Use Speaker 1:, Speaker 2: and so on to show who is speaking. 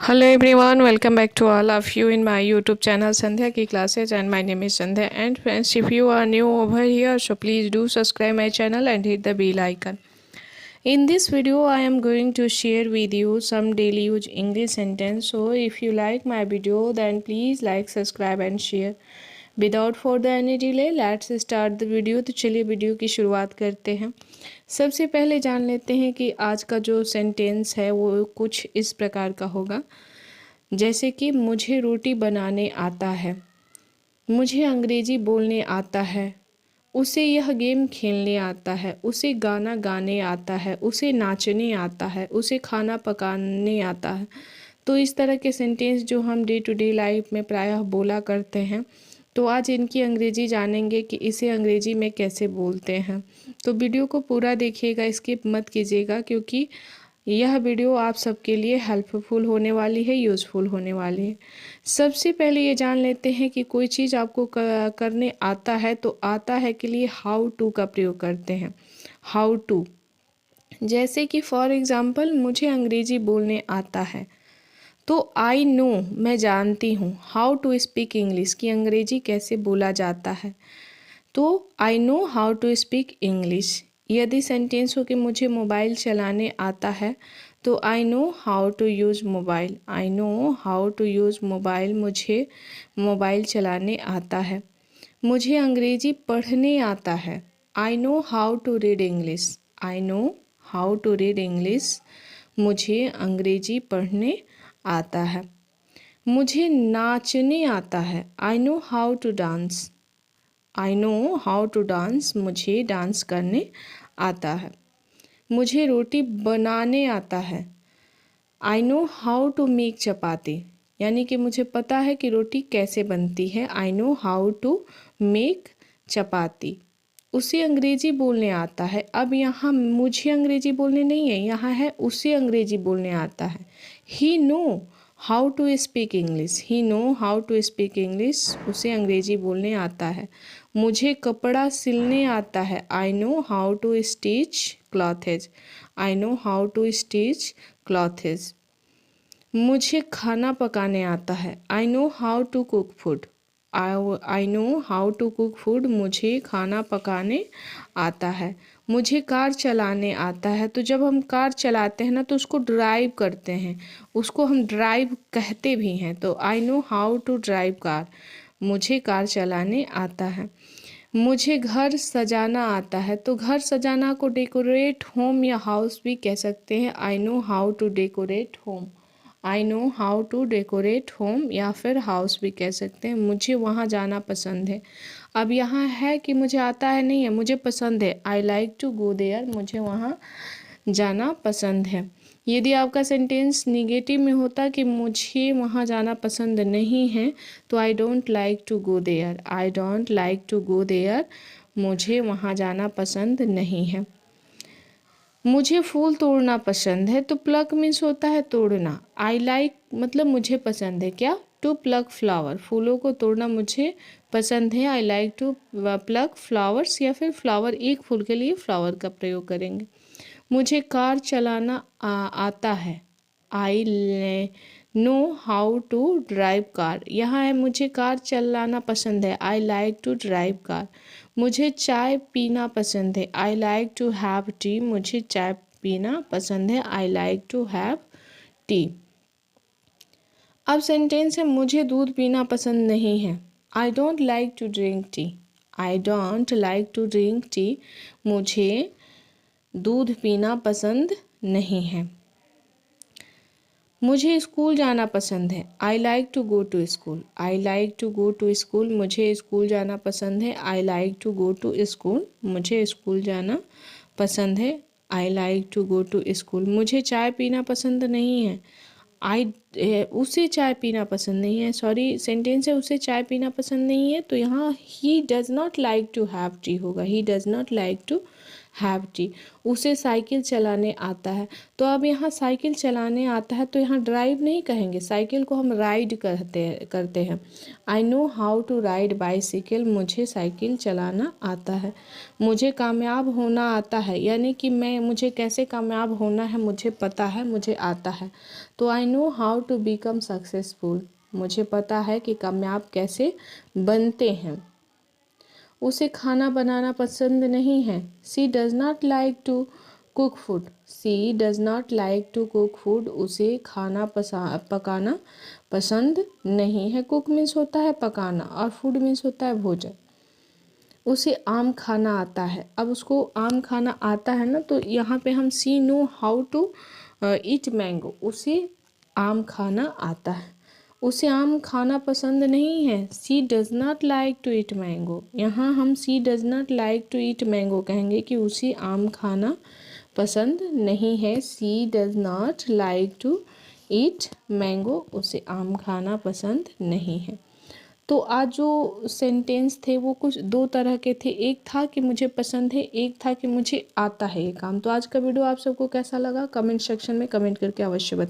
Speaker 1: Hello everyone, welcome back to all of you in my YouTube channel Sandhya Ki Classes, and my name is Sandhya. And friends, if you are new over here, so please do subscribe my channel and hit the bell icon. In this video I am going to share with you some daily use English sentence. So if you like my video then please like, subscribe and share. Without for any delay let's start the video. तो चलिए video की शुरुआत करते हैं। सबसे पहले जान लेते हैं कि आज का जो सेंटेंस है वो कुछ इस प्रकार का होगा, जैसे कि मुझे रोटी बनाने आता है, मुझे अंग्रेजी बोलने आता है, उसे यह गेम खेलने आता है, उसे गाना गाने आता है, उसे नाचने आता है, उसे खाना पकाने आता है। तो इस तरह के सेंटेंस जो हम डे टू डे लाइफ में प्रायः बोला करते हैं, तो आज इनकी अंग्रेजी जानेंगे कि इसे अंग्रेजी में कैसे बोलते हैं। तो वीडियो को पूरा देखिएगा, स्किप मत कीजिएगा, क्योंकि यह वीडियो आप सबके लिए हेल्पफुल होने वाली है, यूज़फुल होने वाली है। सबसे पहले ये जान लेते हैं कि कोई चीज़ आपको करने आता है तो आता है के लिए हाउ टू का प्रयोग करते हैं। हाउ टू, जैसे कि फॉर एग्ज़ाम्पल मुझे अंग्रेजी बोलने आता है, तो आई नो मैं जानती हूँ, हाउ टू स्पीक इंग्लिश कि अंग्रेजी कैसे बोला जाता है, तो I know how to speak English. यदि सेंटेंस हो कि मुझे मोबाइल चलाने आता है, तो I know how to use mobile. I know how to use mobile, मुझे मोबाइल चलाने आता है। मुझे अंग्रेजी पढ़ने आता है, I know how to read English. I know how to read English, मुझे अंग्रेजी पढ़ने आता है। मुझे नाचने आता है, I know how to dance. I know how to dance, मुझे डांस करने आता है। मुझे रोटी बनाने आता है, I know how to make chapati, यानी कि मुझे पता है कि रोटी कैसे बनती है। I know how to make chapati. उसे अंग्रेजी बोलने आता है। अब यहाँ मुझे अंग्रेजी बोलने नहीं है, यहाँ है उसे अंग्रेजी बोलने आता है। He know how to speak English. He know how to speak English, उसे अंग्रेजी बोलने आता है। मुझे कपड़ा सिलने आता है, I know how to stitch clothes. I know how to stitch clothes. मुझे खाना पकाने आता है, I know how to cook food. I know how to cook food, मुझे खाना पकाने आता है। मुझे कार चलाने आता है। तो जब हम कार चलाते हैं ना तो उसको ड्राइव करते हैं, उसको हम ड्राइव कहते भी हैं। तो I know how to drive car, मुझे कार चलाने आता है। मुझे घर सजाना आता है। तो घर सजाना को डेकोरेट होम या हाउस भी कह सकते हैं। I know how to decorate home. I know how to decorate home या फिर हाउस भी कह सकते हैं। मुझे वहाँ जाना पसंद है। अब यहाँ है कि मुझे आता है नहीं है, मुझे पसंद है। I like to go there, मुझे वहाँ जाना पसंद है। यदि आपका सेंटेंस निगेटिव में होता कि मुझे वहाँ जाना पसंद नहीं है, तो I don't like to go there. I don't like to go there, मुझे वहाँ जाना पसंद नहीं है। मुझे फूल तोड़ना पसंद है। तो प्लक मीन्स होता है तोड़ना। आई लाइक मतलब मुझे पसंद है क्या, टू प्लक फ्लावर, फूलों को तोड़ना मुझे पसंद है। I like to pluck flowers, या फिर फ्लावर, एक फूल के लिए फ्लावर का प्रयोग करेंगे। मुझे कार चलाना आता है, I know how to drive car. यहाँ है मुझे कार चलाना पसंद है, I like to drive car. मुझे चाय पीना पसंद है, I like to have tea, मुझे चाय पीना पसंद है। I like to have tea. अब सेंटेंस है मुझे दूध पीना पसंद नहीं है, I don't like to drink tea. I don't like to drink tea, मुझे दूध पीना पसंद नहीं है। मुझे स्कूल जाना पसंद है, I like to go to school. I like to go to school, मुझे स्कूल जाना पसंद है। I like to go to school, मुझे स्कूल जाना पसंद है। I like to go to school. मुझे चाय पीना पसंद नहीं है, उसे चाय पीना पसंद नहीं है। सॉरी, सेंटेंस है उसे चाय पीना पसंद नहीं है, तो यहाँ he does not like to have tea होगा। He does not like to have tea, उसे साइकिल चलाने आता है। तो अब यहाँ साइकिल चलाने आता है तो यहाँ ड्राइव नहीं कहेंगे, साइकिल को हम राइड करते हैं। I know how to ride bicycle, मुझे साइकिल चलाना आता है। मुझे कामयाब होना आता है, यानी कि मुझे कैसे कामयाब होना है मुझे पता है, मुझे आता है। तो I know how to become successful, मुझे पता है कि कामयाब कैसे बनते हैं। उसे खाना बनाना पसंद नहीं है। She does not like to cook food, she does not like to cook food, उसे खाना पकाना पसंद नहीं है। कुक मीन्स होता है पकाना और फूड मीन्स होता है भोजन। उसे आम खाना आता है। अब उसको आम खाना आता है ना, तो यहाँ पे हम she know how to eat mango, उसे आम खाना आता है। उसे आम खाना पसंद नहीं है। She does not like to eat mango, यहाँ हम she does not like to eat mango कहेंगे कि उसे आम खाना पसंद नहीं है। She does not like to eat mango, उसे आम खाना पसंद नहीं है। तो आज जो सेंटेंस थे वो कुछ दो तरह के थे, एक था कि मुझे पसंद है, एक था कि मुझे आता है ये काम। तो आज का वीडियो आप सबको कैसा लगा कमेंट सेक्शन में कमेंट करके अवश्य बताइए।